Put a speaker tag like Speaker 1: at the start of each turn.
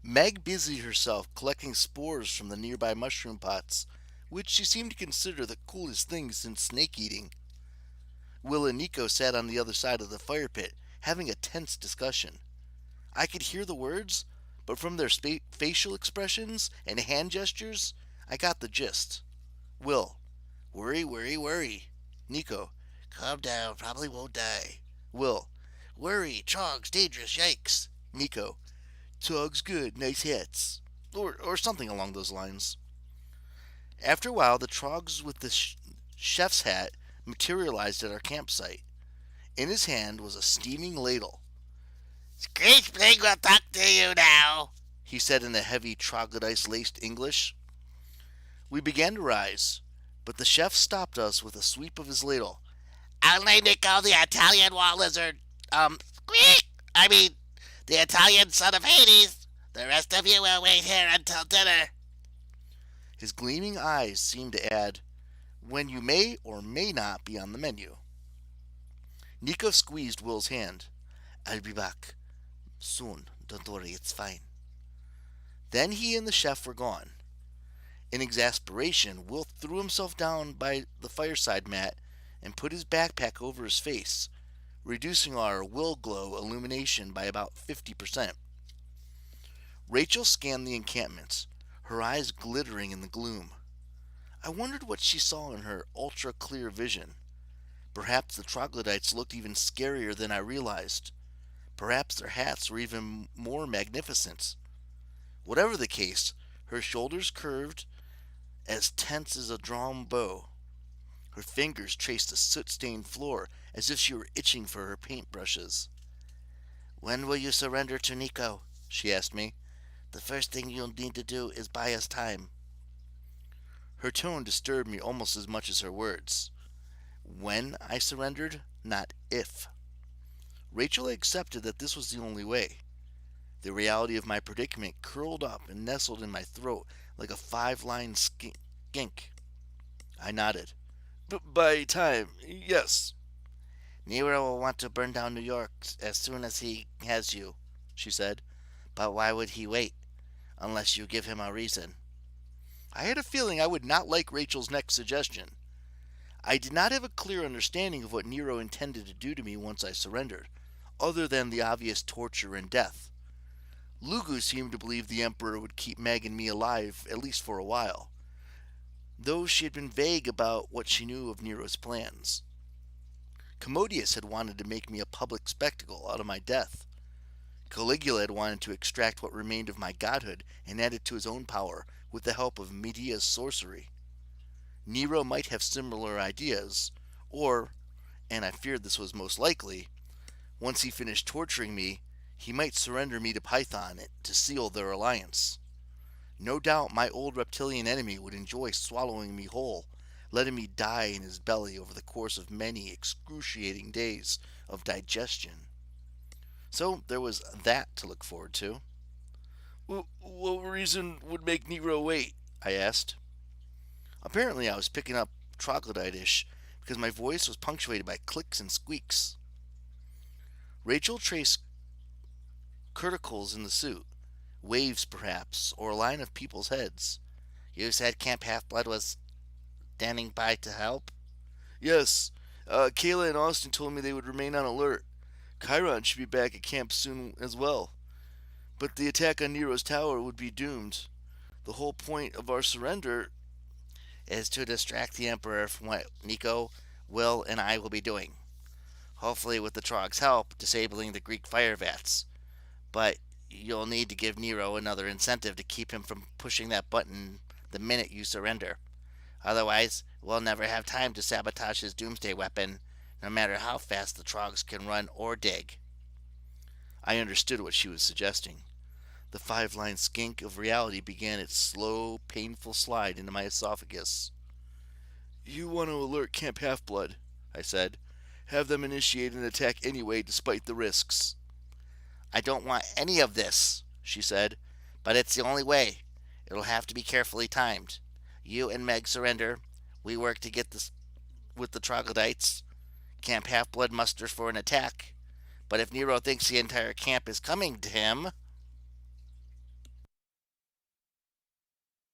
Speaker 1: Meg busied herself collecting spores from the nearby mushroom pots, which she seemed to consider the coolest thing since snake eating. Will and Nico sat on the other side of the fire pit, having a tense discussion. I could hear the words, but from their facial expressions and hand gestures, I got the gist. Will, worry, worry, worry. Nico, calm down, probably won't die. Will, worry, trogs, dangerous, yikes. Nico, trogs good, nice hats. Or something along those lines. After a while, the trogs with the chef's hat materialized at our campsite. In his hand was a steaming ladle. Screech Spring will talk to you now, he said in a heavy troglodyte laced English. We began to rise, but the chef stopped us with a sweep of his ladle. Only Nico, the Italian wall lizard. Squeak! I mean, the Italian son of Hades. The rest of you will wait here until dinner. His gleaming eyes seemed to add, when you may or may not be on the menu. Nico squeezed Will's hand. I'll be back. Soon. Don't worry, it's fine. Then he and the chef were gone. In exasperation, Will threw himself down by the fireside mat and put his backpack over his face, reducing our Will Glow illumination by about 50%. Rachel scanned the encampments, her eyes glittering in the gloom. I wondered what she saw in her ultra clear vision. Perhaps the troglodytes looked even scarier than I realized. Perhaps their hats were even more magnificent. Whatever the case, her shoulders curved as tense as a drawn bow. Her fingers traced the soot-stained floor as if she were itching for her paintbrushes. When will you surrender to Nico? She asked me. The first thing you'll need to do is buy us time. Her tone disturbed me almost as much as her words. When I surrendered, not if. Rachel accepted that this was the only way. The reality of my predicament curled up and nestled in my throat like a five-line skink. I nodded. By time, yes. Nero will want to burn down New York as soon as he has you, she said. But why would he wait? Unless you give him a reason. I had a feeling I would not like Rachel's next suggestion. I did not have a clear understanding of what Nero intended to do to me once I surrendered, other than the obvious torture and death. Lugu seemed to believe the Emperor would keep Meg and me alive, at least for a while, though she had been vague about what she knew of Nero's plans. Commodius had wanted to make me a public spectacle out of my death. Caligula had wanted to extract what remained of my godhood and add it to his own power with the help of Medea's sorcery. Nero might have similar ideas, or, and I feared this was most likely, once he finished torturing me, he might surrender me to Python to seal their alliance. No doubt my old reptilian enemy would enjoy swallowing me whole, letting me die in his belly over the course of many excruciating days of digestion. So there was that to look forward to. What reason would make Nero wait? I asked. Apparently I was picking up troglodyte-ish because my voice was punctuated by clicks and squeaks. Rachel traced curticles in the suit, waves perhaps, or a line of people's heads. You said Camp Half-Blood was standing by to help? Yes. Kayla and Austin told me they would remain on alert. Chiron should be back at camp soon as well. But the attack on Nero's tower would be doomed. The whole point of our surrender is to distract the Emperor from what Nico, Will, and I will be doing. Hopefully with the Trog's help, disabling the Greek fire vats. But you'll need to give Nero another incentive to keep him from pushing that button the minute you surrender. Otherwise, we'll never have time to sabotage his doomsday weapon, no matter how fast the Trogs can run or dig. I understood what she was suggesting. The five-line skink of reality began its slow, painful slide into my esophagus. You want to alert Camp Half-Blood, I said. Have them initiate an attack anyway, despite the risks. I don't want any of this, she said, but it's the only way. It'll have to be carefully timed. You and Meg surrender. We work to get this with the troglodytes. Camp Half-Blood musters for an attack. But if Nero thinks the entire camp is coming to him,